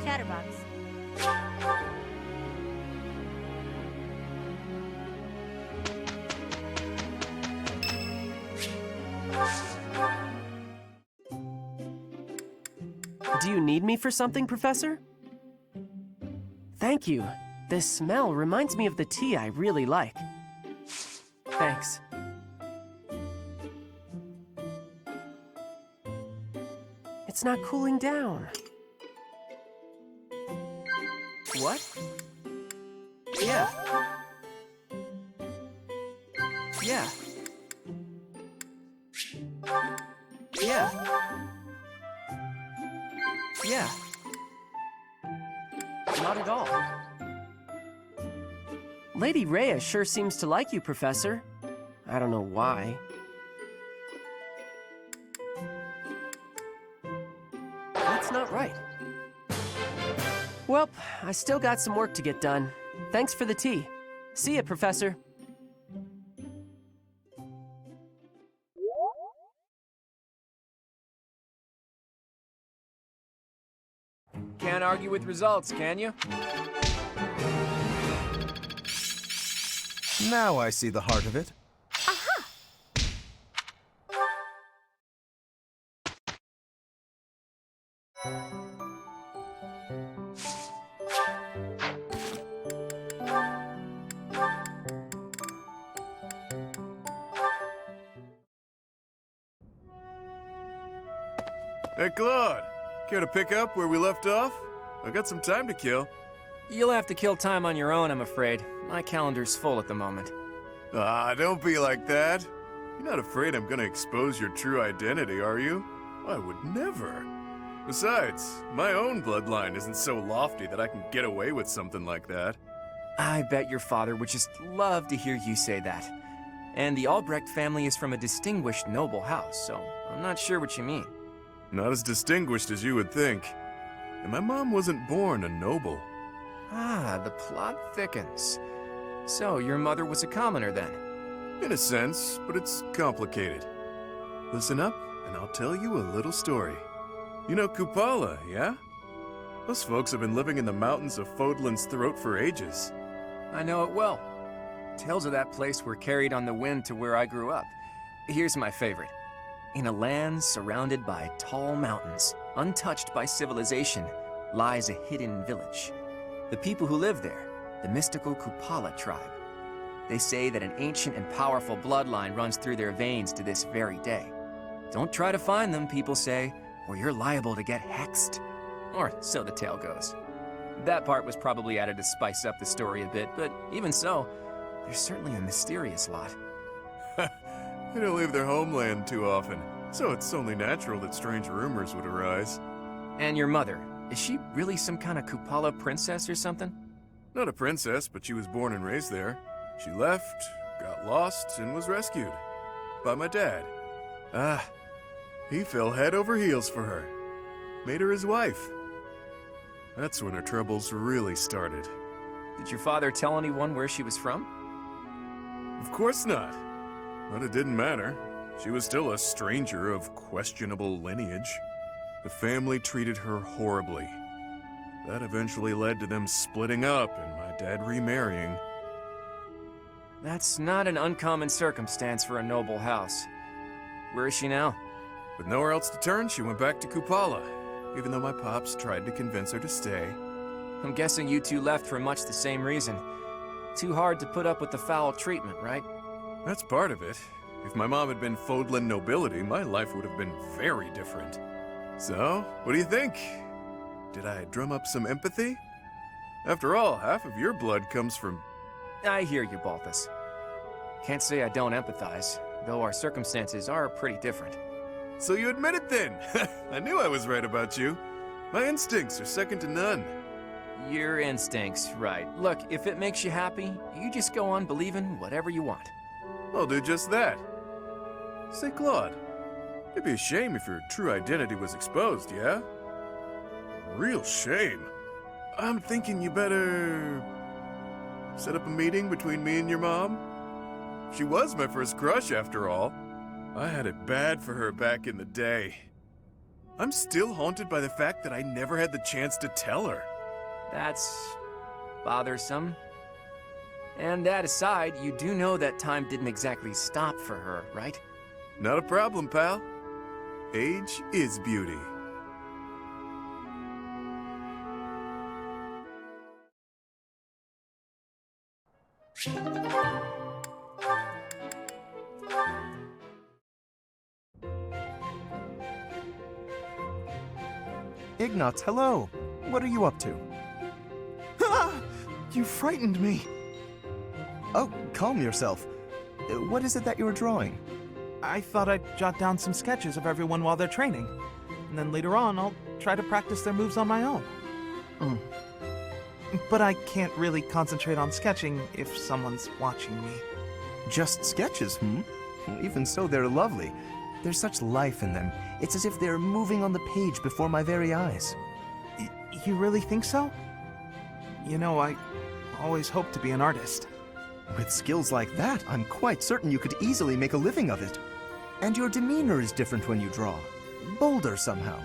Chatterbox. Do you need me for something, Professor? Thank you. This smell reminds me of the tea I really like. Thanks. It's not cooling down. What? Yeah. Yeah. Yeah. Yeah. Not at all. Lady Rhea sure seems to like you, Professor. I don't know why. That's not right. Well, I still got some work to get done. Thanks for the tea. See ya, Professor. Can't argue with results, can you? Now I see the heart of it. Hey, Claude. Care to pick up where we left off? I got some time to kill. You'll have to kill time on your own, I'm afraid. My calendar's full at the moment. Ah, don't be like that. You're not afraid I'm gonna expose your true identity, are you? I would never. Besides, my own bloodline isn't so lofty that I can get away with something like that. I bet your father would just love to hear you say that. And the Albrecht family is from a distinguished noble house, so I'm not sure what you mean. Not as distinguished as you would think. And my mom wasn't born a noble. Ah, the plot thickens. So, your mother was a commoner then? In a sense, but it's complicated. Listen up, and I'll tell you a little story. You know Kupala, yeah? Those folks have been living in the mountains of Fodlan's Throat for ages. I know it well. Tales of that place were carried on the wind to where I grew up. Here's my favorite. In a land surrounded by tall mountains, untouched by civilization, lies a hidden village. The people who live there, the mystical Kupala tribe. They say that an ancient and powerful bloodline runs through their veins to this very day. Don't try to find them, people say, or you're liable to get hexed. Or so the tale goes. That part was probably added to spice up the story a bit, but even so, there's certainly a mysterious lot. They don't leave their homeland too often, so it's only natural that strange rumors would arise. And your mother, is she really some kind of Kupala princess or something? Not a princess, but she was born and raised there. She left, got lost, and was rescued. By my dad. He fell head over heels for her. Made her his wife. That's when her troubles really started. Did your father tell anyone where she was from? Of course not. But it didn't matter. She was still a stranger of questionable lineage. The family treated her horribly. That eventually led to them splitting up and my dad remarrying. That's not an uncommon circumstance for a noble house. Where is she now? With nowhere else to turn, she went back to Kupala, even though my pops tried to convince her to stay. I'm guessing you two left for much the same reason. Too hard to put up with the foul treatment, right? That's part of it. If my mom had been Fodlan nobility, my life would have been very different. So, what do you think? Did I drum up some empathy? After all, half of your blood comes from... I hear you, Balthus. Can't say I don't empathize, though our circumstances are pretty different. So you admit it then! I knew I was right about you. My instincts are second to none. Your instincts, right. Look, if it makes you happy, you just go on believing whatever you want. I'll do just that. Say, Claude, It'd be a shame if your true identity was exposed, yeah? Real shame. I'm thinking you better set up a meeting between me and your mom. She was my first crush, after all. I had it bad for her back in the day. I'm still haunted by the fact that I never had the chance to tell her. That's bothersome. And that aside, you do know that time didn't exactly stop for her, right? Not a problem, pal. Age is beauty. Ignatz, hello. What are you up to? Ah! You frightened me. Oh, calm yourself. What is it that you're drawing? I thought I'd jot down some sketches of everyone while they're training. And then later on, I'll try to practice their moves on my own. But I can't really concentrate on sketching if someone's watching me. Just sketches, Even so, they're lovely. There's such life in them. It's as if they're moving on the page before my very eyes. You really think so? You know, I always hoped to be an artist. With skills like that, I'm quite certain you could easily make a living of it. And your demeanor is different when you draw. Bolder somehow.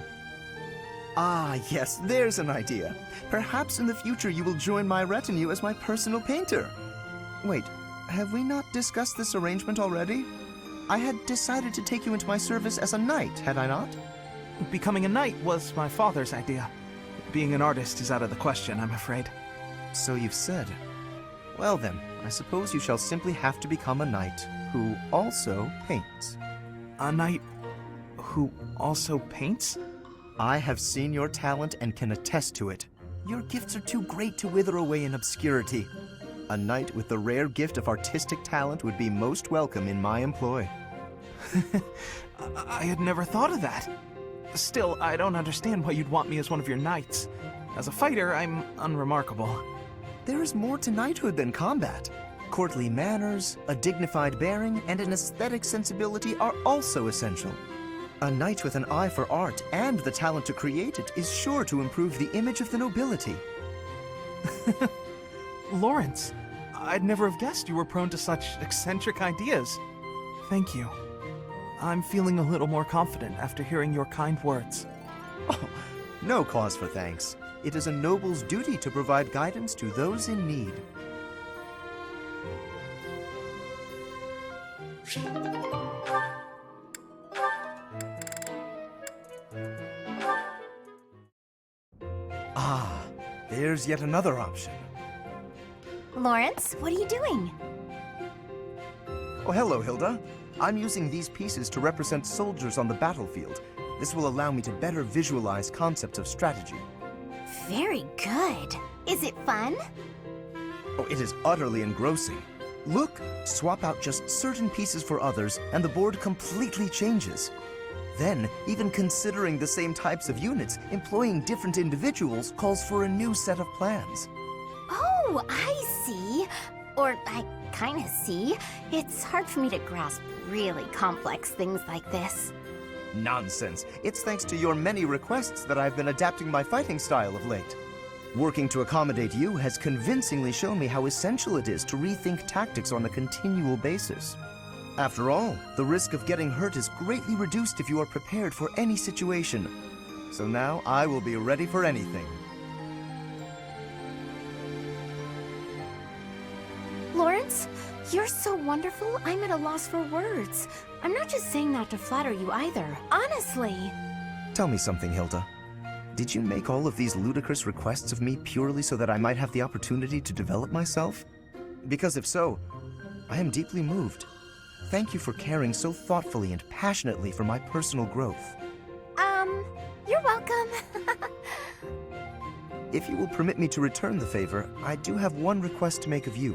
Ah, yes, there's an idea. Perhaps in the future you will join my retinue as my personal painter. Wait, have we not discussed this arrangement already? I had decided to take you into my service as a knight, had I not? Becoming a knight was my father's idea. Being an artist is out of the question, I'm afraid. So you've said. Well then, I suppose you shall simply have to become a knight who also paints. A knight who also paints? I have seen your talent and can attest to it. Your gifts are too great to wither away in obscurity. A knight with the rare gift of artistic talent would be most welcome in my employ. I had never thought of that. Still, I don't understand why you'd want me as one of your knights. As a fighter, I'm unremarkable. There is more to knighthood than combat. Courtly manners, a dignified bearing, and an aesthetic sensibility are also essential. A knight with an eye for art and the talent to create it is sure to improve the image of the nobility. Lawrence, I'd never have guessed you were prone to such eccentric ideas. Thank you. I'm feeling a little more confident after hearing your kind words. Oh, no cause for thanks. It is a noble's duty to provide guidance to those in need. Ah, there's yet another option. Lawrence, what are you doing? Oh, hello, Hilda. I'm using these pieces to represent soldiers on the battlefield. This will allow me to better visualize concepts of strategy. Very good. Is it fun? Oh, it is utterly engrossing. Look, swap out just certain pieces for others, and the board completely changes. Then, even considering the same types of units, employing different individuals calls for a new set of plans. Oh, I see. Or I kinda see. It's hard for me to grasp really complex things like this. Nonsense. It's thanks to your many requests that I've been adapting my fighting style of late. Working to accommodate you has convincingly shown me how essential it is to rethink tactics on a continual basis. After all, the risk of getting hurt is greatly reduced if you are prepared for any situation. So now I will be ready for anything. Lawrence, you're so wonderful, I'm at a loss for words. I'm not just saying that to flatter you either. Honestly. Tell me something, Hilda. Did you make all of these ludicrous requests of me purely so that I might have the opportunity to develop myself? Because if so, I am deeply moved. Thank you for caring so thoughtfully and passionately for my personal growth. You're welcome. If you will permit me to return the favor, I do have one request to make of you.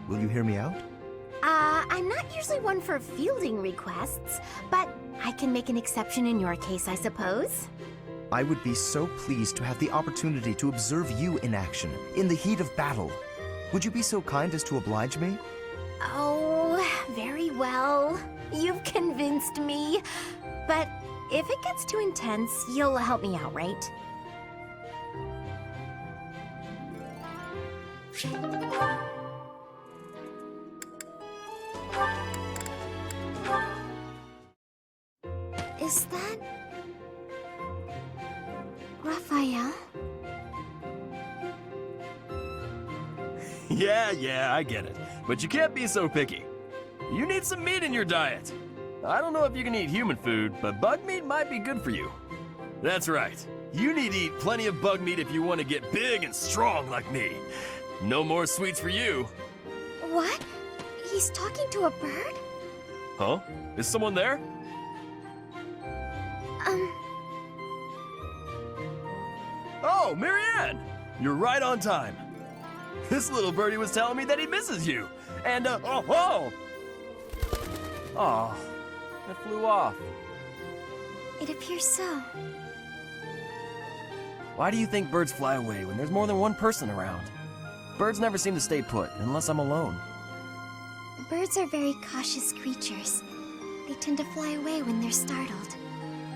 Will you hear me out? I'm not usually one for fielding requests, but I can make an exception in your case, I suppose. I would be so pleased to have the opportunity to observe you in action, in the heat of battle. Would you be so kind as to oblige me? Oh, very well. You've convinced me. But if it gets too intense, you'll help me out, right? Is that... Raphael? Yeah, I get it. But you can't be so picky. You need some meat in your diet. I don't know if you can eat human food, but bug meat might be good for you. That's right. You need to eat plenty of bug meat if you want to get big and strong like me. No more sweets for you. What? He's talking to a bird? Huh? Is someone there? Oh, Marianne! You're right on time. This little birdie was telling me that he misses you. And, oh, it flew off. It appears so. Why do you think birds fly away when there's more than one person around? Birds never seem to stay put unless I'm alone. Birds are very cautious creatures. They tend to fly away when they're startled.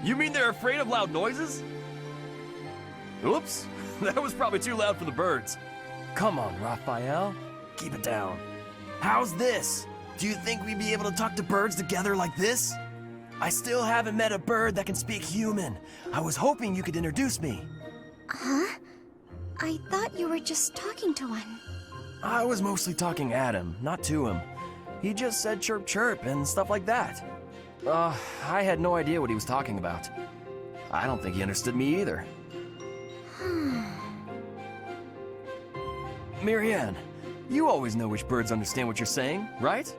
You mean they're afraid of loud noises? Oops, that was probably too loud for the birds. Come on, Raphael. Keep it down. How's this? Do you think we'd be able to talk to birds together like this? I still haven't met a bird that can speak human. I was hoping you could introduce me. Huh? I thought you were just talking to one. I was mostly talking at him, not to him. He just said chirp chirp and stuff like that. I had no idea what he was talking about. I don't think he understood me either. Marianne, you always know which birds understand what you're saying, right?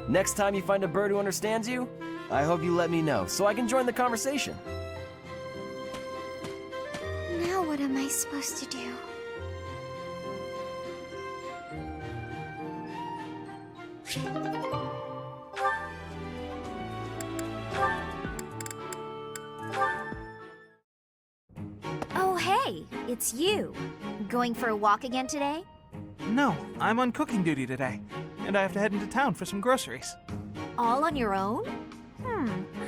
Next time you find a bird who understands you, I hope you let me know so I can join the conversation. Now what am I supposed to do? Oh, hey, it's you. Going for a walk again today? No, I'm on cooking duty today, and I have to head into town for some groceries. All on your own?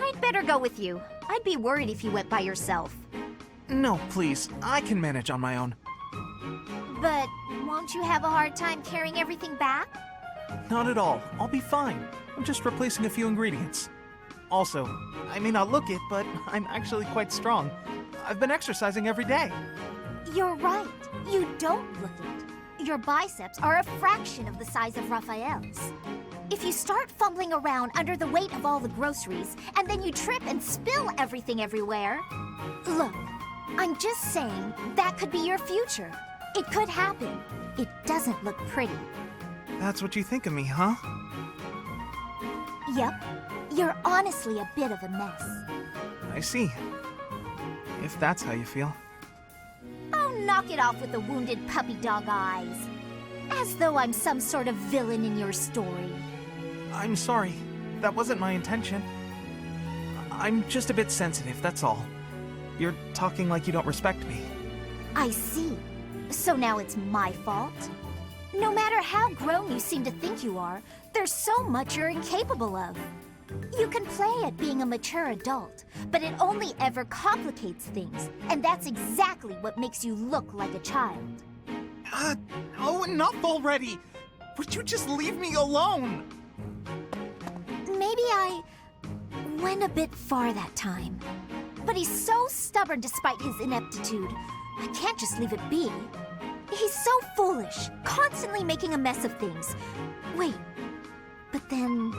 I'd better go with you. I'd be worried if you went by yourself. No, please, I can manage on my own. But won't you have a hard time carrying everything back? Not at all. I'll be fine. I'm just replacing a few ingredients. Also, I may not look it, but I'm actually quite strong. I've been exercising every day. You're right. You don't look it. Your biceps are a fraction of the size of Raphael's. If you start fumbling around under the weight of all the groceries, and then you trip and spill everything everywhere... Look, I'm just saying that could be your future. It could happen. It doesn't look pretty. That's what you think of me, huh? Yep. You're honestly a bit of a mess. I see. If that's how you feel. Oh, knock it off with the wounded puppy dog eyes. As though I'm some sort of villain in your story. I'm sorry. That wasn't my intention. I'm just a bit sensitive, that's all. You're talking like you don't respect me. I see. So now it's my fault? No matter how grown you seem to think you are, there's so much you're incapable of. You can play at being a mature adult, but it only ever complicates things, and that's exactly what makes you look like a child. Oh, enough already! Would you just leave me alone? Maybe I went a bit far that time. But he's so stubborn despite his ineptitude. I can't just leave it be. He's so foolish, constantly making a mess of things. Wait, but then...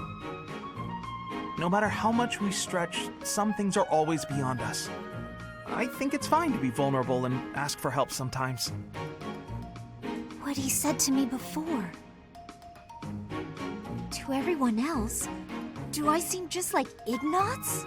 No matter how much we stretch, some things are always beyond us. I think it's fine to be vulnerable and ask for help sometimes. What he said to me before. To everyone else, do I seem just like Ignatz?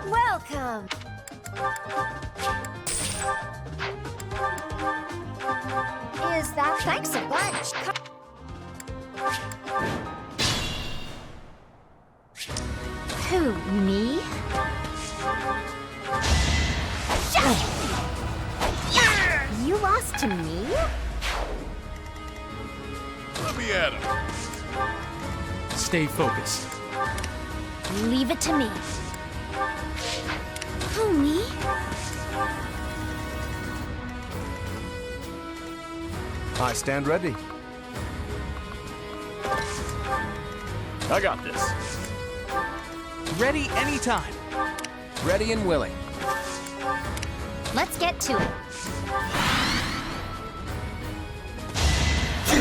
Welcome! Is that... Thanks a bunch. Who, me? You lost to me? Let me at him. Stay focused. Leave it to me. Who, me? I stand ready. I got this. Ready anytime. Ready and willing. Let's get to it.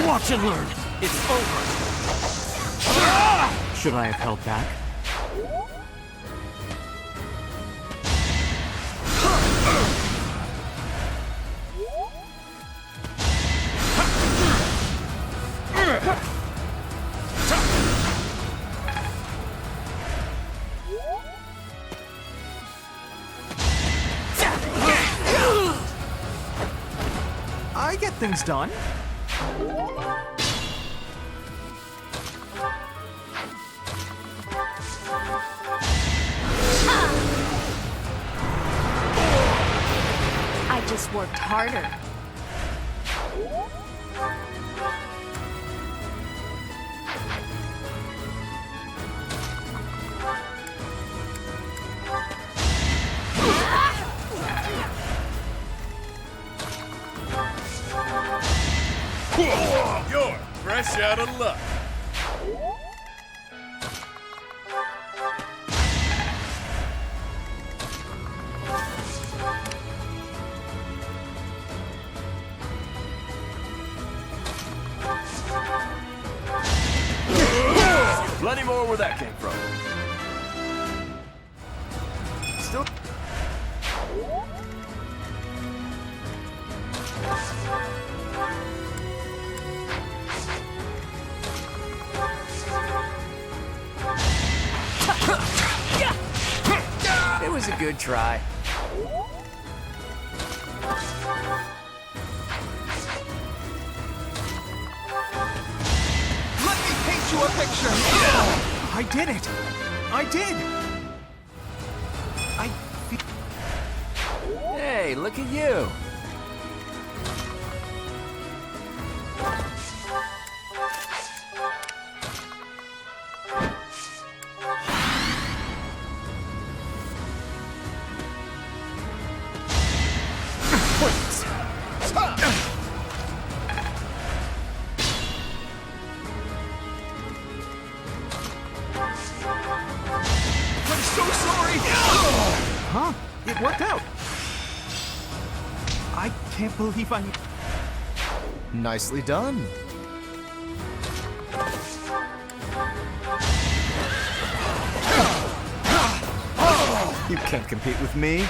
Watch and learn. It's over. Should I have held back? I get things done. I just worked harder. You're fresh out of luck. Plenty more where that came from. Still. It was a good try. Let me paint you a picture. I did it. I did. I feel... Hey, look at you. I'm so sorry. Huh? It worked out. I can't believe I'm... Nicely done. You can't compete with me.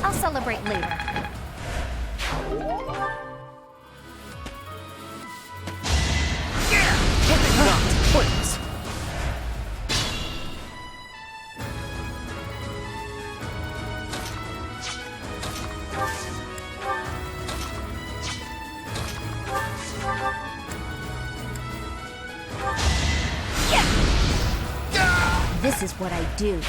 I'll celebrate later. Not pointless. This is what I do.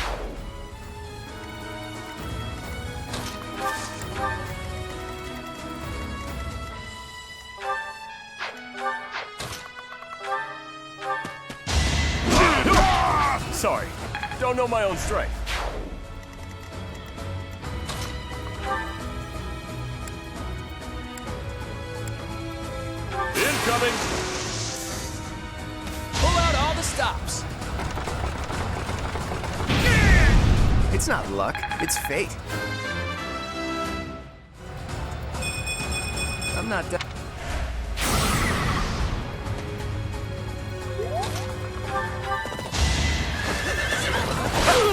Sorry, don't know my own strength. Incoming! Pull out all the stops. It's not luck, it's fate. I'm not done.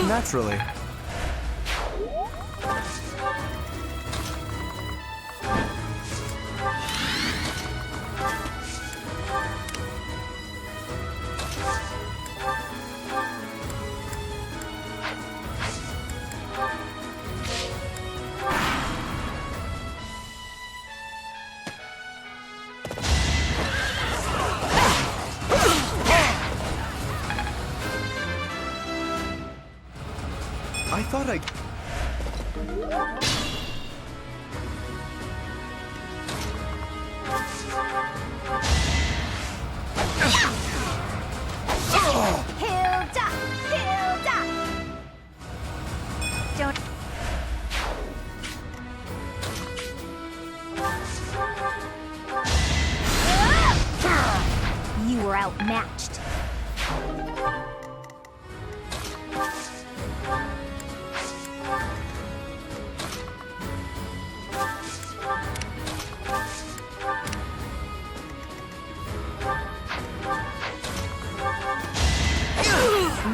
Naturally. I thought I... Hilda! Hilda! Don't... You were outmatched.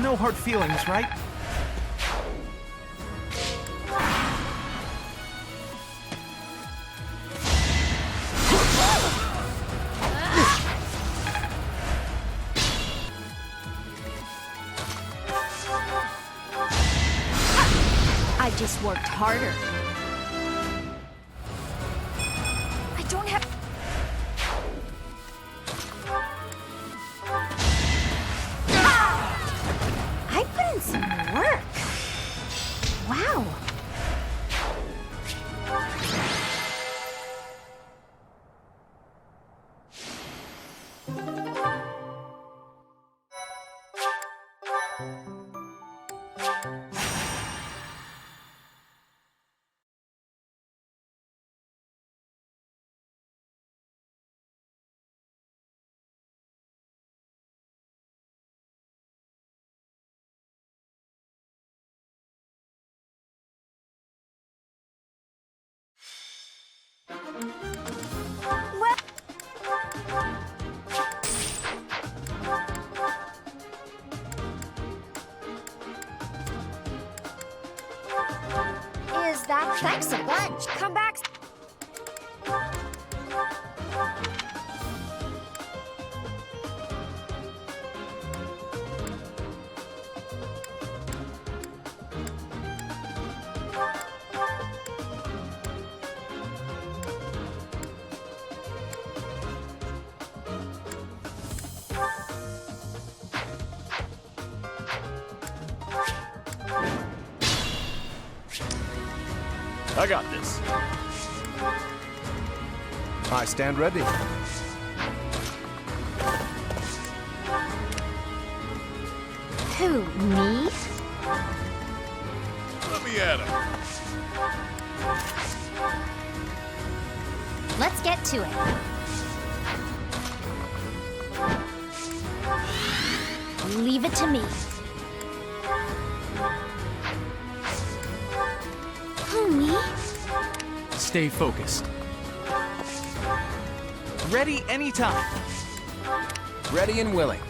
No hard feelings, right? I just worked harder. I don't have... I put in some work. Wow. Well... Is that... Thanks a bunch. Come back. I got this. I stand ready. Who, me? Let me at him. Let's get to it. Leave it to me. Who, me? Stay focused. Ready anytime. Ready and willing.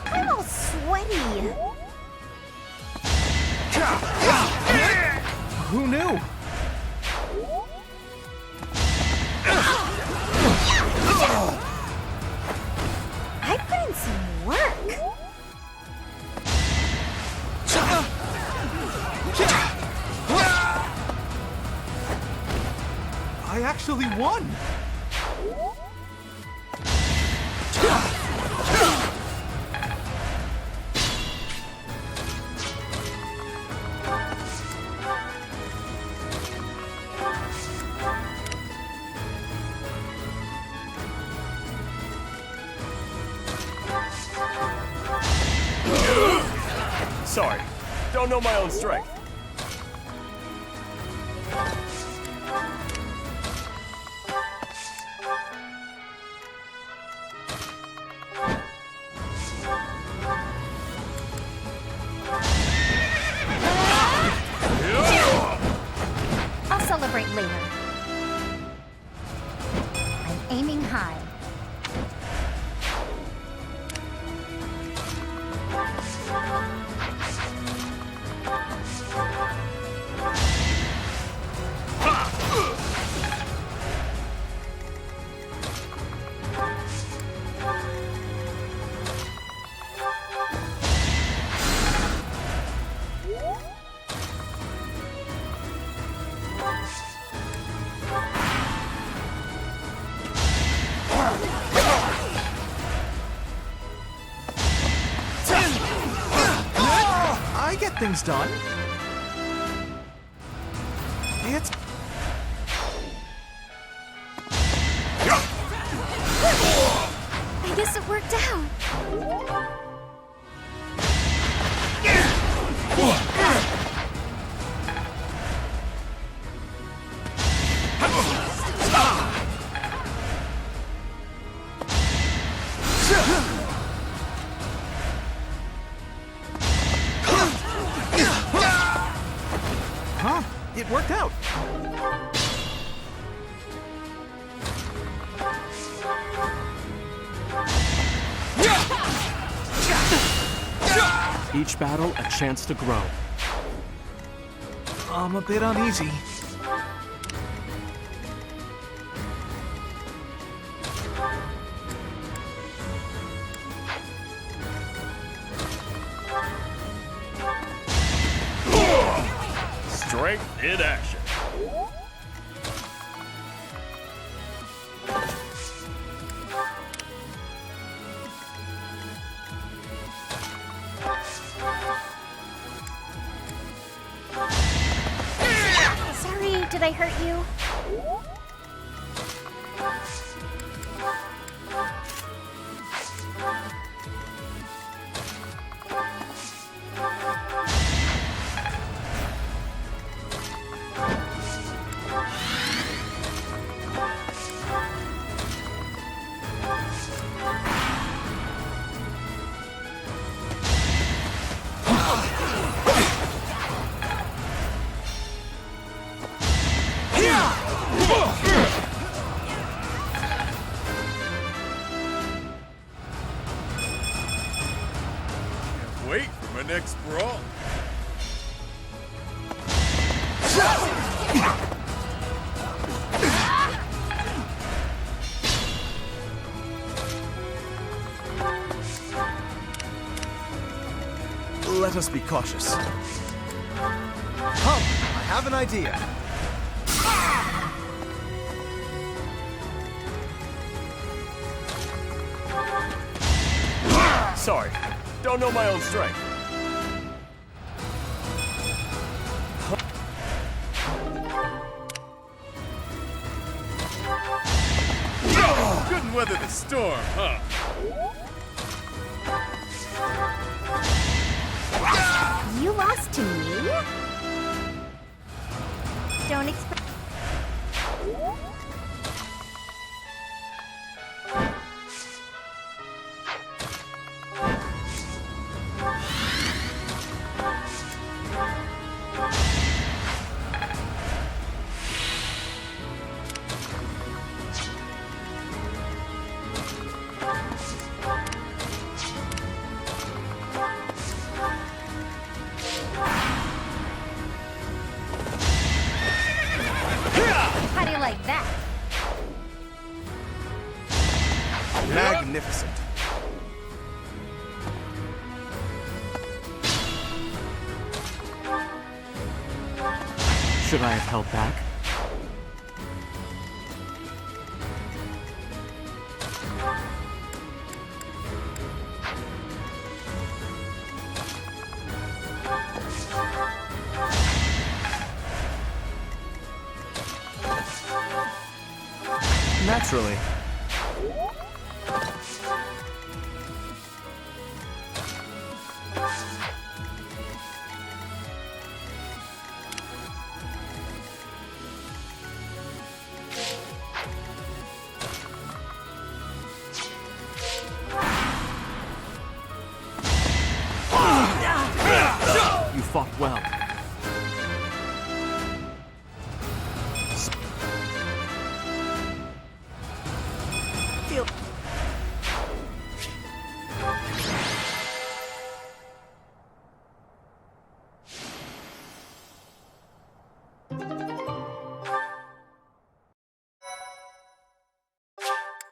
I'm all sweaty. Who knew? I put in some work. I actually won! Sorry, don't know my own strength. I'll celebrate later. I'm aiming high. I get things done. It's I guess it worked out. Huh? It worked out. Each battle a chance to grow. I'm a bit uneasy. Strength in action. Sorry, did I hurt you? Wait for my next brawl. Let us be cautious. Come, I have an idea. Sorry, don't know my own strength. Couldn't weather the storm, huh? You lost to me? Don't expect. like that. Magnificent. Should I have held back? Naturally.